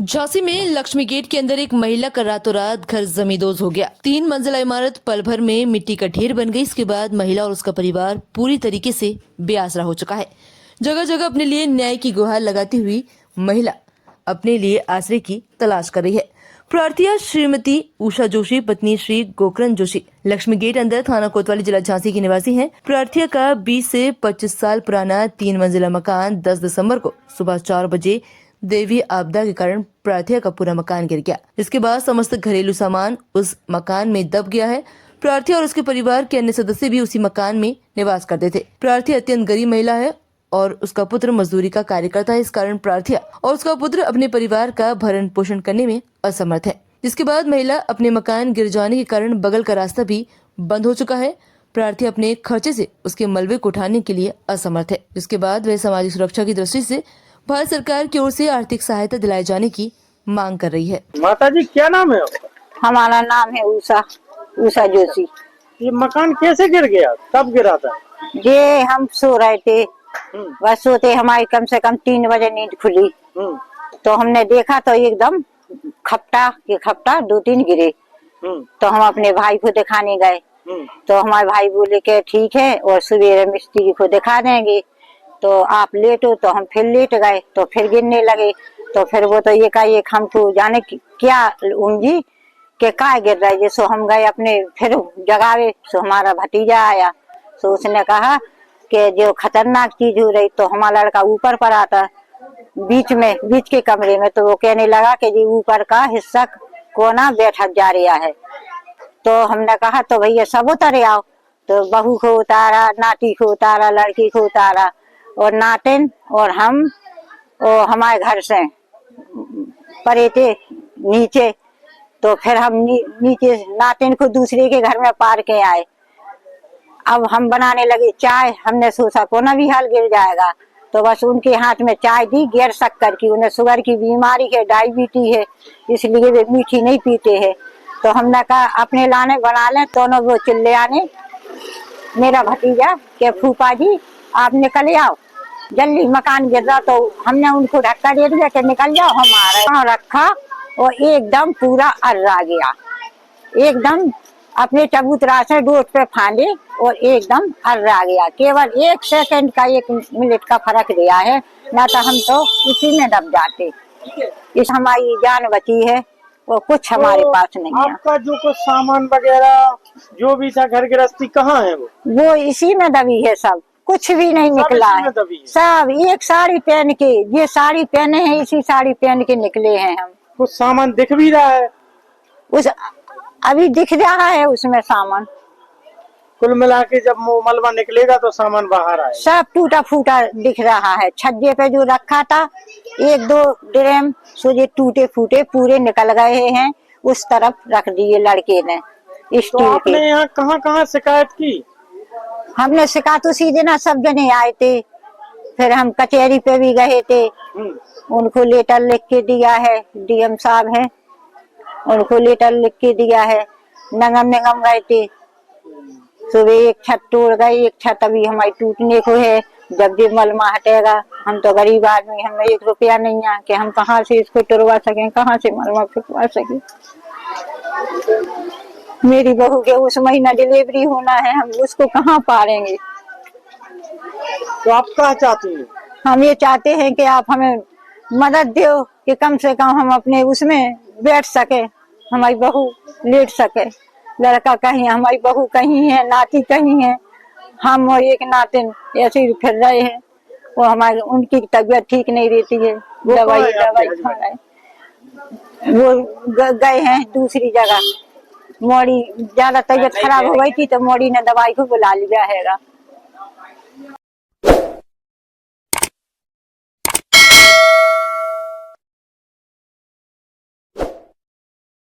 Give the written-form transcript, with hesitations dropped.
झांसी में लक्ष्मी गेट के अंदर एक महिला का रातों रात घर जमींदोज हो गया। 3 मंजिला इमारत पल भर में मिट्टी का ढेर बन गई। इसके बाद महिला और उसका परिवार पूरी तरीके से बेआसरा हो चुका है। जगह जगह अपने लिए न्याय की गुहार लगाती हुई महिला अपने लिए आश्रय की तलाश कर रही है। प्रार्थिया श्रीमती उषा जोशी पत्नी श्री गोकरण जोशी लक्ष्मी गेट अंदर थाना कोतवाली जिला झांसी की निवासी हैं। प्रार्थिया का 20 से 25 साल पुराना 3 मंजिला मकान 10 दिसंबर को सुबह 4 बजे देवी आपदा के कारण प्रार्थिया का पूरा मकान गिर गया। इसके बाद समस्त घरेलू सामान उस मकान में दब गया है। प्रार्थिया और उसके परिवार के अन्य सदस्य भी उसी मकान में निवास करते थे। प्रार्थिया अत्यंत गरीब महिला है और उसका पुत्र मजदूरी का कार्य करता है। इस कारण प्रार्थिया और उसका पुत्र अपने परिवार का भरण पोषण करने में असमर्थ है। जिसके बाद महिला अपने मकान गिर जाने के कारण बगल का रास्ता भी बंद हो चुका है। प्रार्थिया अपने खर्चे से उसके मलबे को उठाने के लिए असमर्थ है। जिसके बाद वह सामाजिक सुरक्षा की दृष्टि से भारत सरकार की ओर से आर्थिक सहायता दिलाए जाने की मांग कर रही है। माता जी क्या नाम है आपका? हमारा नाम है उषा जोशी। ये मकान कैसे गिर गया, कब गिरा था? ये हम सो रहे थे, बस सोते हमारी कम से कम 3 बजे नींद खुली। तो हमने देखा तो एकदम खपटा 2-3 गिरे। तो हम अपने भाई को दिखाने गए। तो हमारे भाई बोले के ठीक है और सवेरे मिस्त्री को दिखा देंगे, तो आप लेटो। तो हम फिर लेट गए तो फिर गिरने लगे। तो फिर वो तो एकाएक हमको जाने क्या उमजी के का गिर रहा है। सो हम गए अपने फिर जगावे। सो हमारा भतीजा आया। तो उसने कहा कि जो खतरनाक चीज हो रही। तो हमारा लड़का ऊपर पर आता बीच के कमरे में। तो वो कहने लगा कि जी ऊपर का हिस्सा कोना बैठक जा रहा है। तो हमने कहा तो भैया सब उतरे आओ। तो बहू को उतारा, नाती को उतारा, लड़की को उतारा और नातिन और हम और हमारे घर से परे थे नीचे। तो फिर हम नीचे नातिन को दूसरे के घर में पार के आए। अब हम बनाने लगे चाय। हमने सोचा कोना भी हाल गिर जाएगा। तो बस उनके हाथ में चाय दी गैर शक्कर की। उन्हें शुगर की बीमारी है, डायबिटीज है, इसलिए वे मीठी नहीं पीते हैं। तो हमने कहा अपने लाने बना लें। दोनों वो चिल्ले आने मेरा भतीजा के फूफा जी आप निकल आओ जल्दी, मकान गिर रहा। तो हमने उनको धक्का दे दिया कि निकल जाओ। हमारा रखा और एकदम पूरा अर्रा गया। एकदम अपने चबूतरा से रोड पे फांदे और एकदम अर्रा गया। केवल 1 सेकंड का 1 मिनट का फर्क दिया है, ना तो हम तो उसी में दब जाते। इस हमारी जान बची है और कुछ हमारे पास नहीं है। आपका जो कुछ सामान वगैरह जो भी था घर गृहस्थी कहाँ है? वो इसी में दबी है। सब कुछ भी नहीं निकला है। सब एक साड़ी पहन के, ये साड़ी पहने हैं, इसी साड़ी पहन के निकले हैं हम। कुछ सामान दिख भी रहा है? अभी दिख रहा है उसमें सामान। कुल मिला के जब मलबा निकलेगा तो सामान बाहर आएगा। सब टूटा फूटा दिख रहा है। छज्जे पे जो रखा था 1-2 ड्रम सोचे टूटे फूटे पूरे निकल गए हैं। उस तरफ रख दिए लड़के ने स्टील तो आपने यहाँ कहाँ शिकायत की? हमने शिकायत उसी दिन सब जने आए थे। फिर हम कचहरी पे भी गए थे। उनको लेटर लिख के दिया है, डीएम साहब हैं, उनको लेटर लिख के दिया है। नंगम गए थे। सुबह एक छत तोड़ गई, एक छत अभी हमारी टूटने को है। जब भी मलमा हटेगा, हम तो गरीब आदमी, हमें 1 रुपया नहीं है कि हम कहाँ से इसको तोड़वा सकें, कहाँ से मलमा फेंकवा सकें। मेरी बहू के उस महीना डिलीवरी होना है, हम उसको कहाँ पालेंगे। तो आप क्या चाहती हैं? हम ये चाहते हैं कि आप हमें मदद दो कि कम से कम हम अपने उसमें बैठ सके, हमारी बहू लेट सके। लड़का कहीं, हमारी बहू कहीं है, नाती कहीं है, हम और एक नातिन ऐसे ही फिर रहे हैं। वो हमारी उनकी तबीयत ठीक नहीं रहती है, दवाई खा रहे। वो गए हैं दूसरी जगह। मोड़ी ज्यादा तबीयत खराब हो गई थी तो मोड़ी ने दवाई को बुला लिया है।